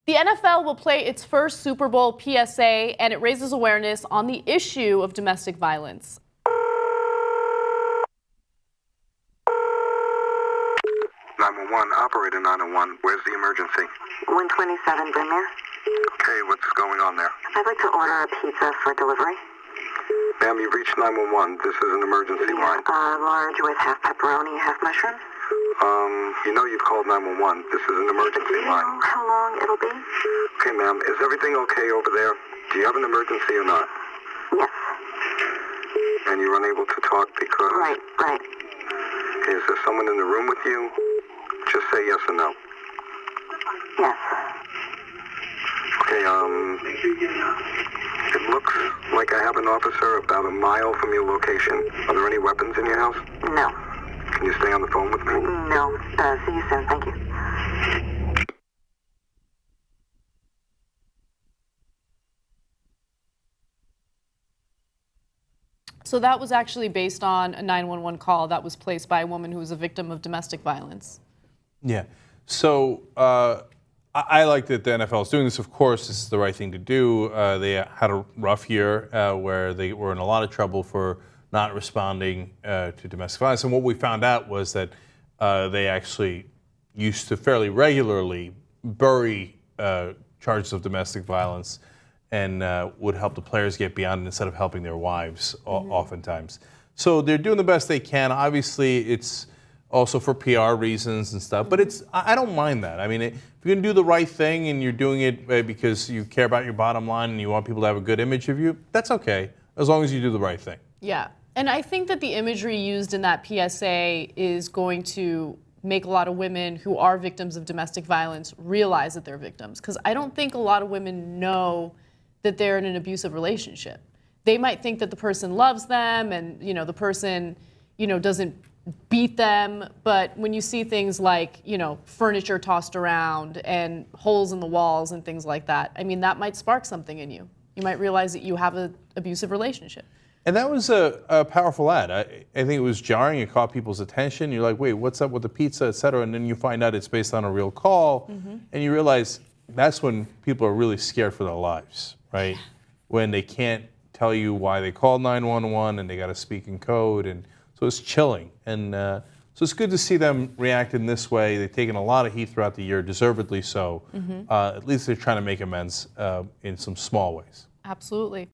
The NFL will play its first Super Bowl PSA, and it raises awareness on the issue of domestic violence. Operator 901, where's the emergency? 127 Brynmere. Okay, what's going on there? I'd like to order a pizza for delivery. Ma'am, you've reached 911. This is an emergency line. Large with half pepperoni, half mushrooms. You know you've called 911. This is an emergency Do you line. know how long it'll be? Okay, ma'am, is everything okay over there? Do you have an emergency or not? Yes. And you're unable to talk because... Right. Okay, is there someone in the room with you? Just say yes or no. Yes. Okay, it looks like I have an officer about a mile from your location. Are there any weapons in your house? No. Can you stay on the phone with me? No. See you soon. Thank you. So that was actually based on a 911 call that was placed by a woman who was a victim of domestic violence. Yeah. So I like that the NFL is doing this. Of course, this is the right thing to do. They had a rough year where they were in a lot of trouble for not responding to domestic violence. And what we found out was that they actually used to fairly regularly bury charges of domestic violence and would help the players get beyond it instead of helping their wives oftentimes. So they're doing the best they can. Obviously, it's also for PR reasons and stuff, but I don't mind that. I mean, if you're going to do the right thing and you're doing it because you care about your bottom line and you want people to have a good image of you, that's okay, as long as you do the right thing. Yeah, and I think that the imagery used in that PSA is going to make a lot of women who are victims of domestic violence realize that they're victims, because I don't think a lot of women know that they're in an abusive relationship. They might think that the person loves them and, the person, doesn't beat them, but when you see things like, furniture tossed around and holes in the walls and things like that, I mean, that might spark something in you. You might realize that you have an abusive relationship. And that was a powerful ad. I think it was jarring. It caught people's attention. You're like, wait, what's up with the pizza, et cetera? And then you find out it's based on a real call, and you realize that's when people are really scared for their lives, right? When they can't tell you why they called 911 and they got to speak in code, and so it's chilling. And so it's good to see them react in this way. They've taken a lot of heat throughout the year, deservedly so. At least they're trying to make amends in some small ways. Absolutely.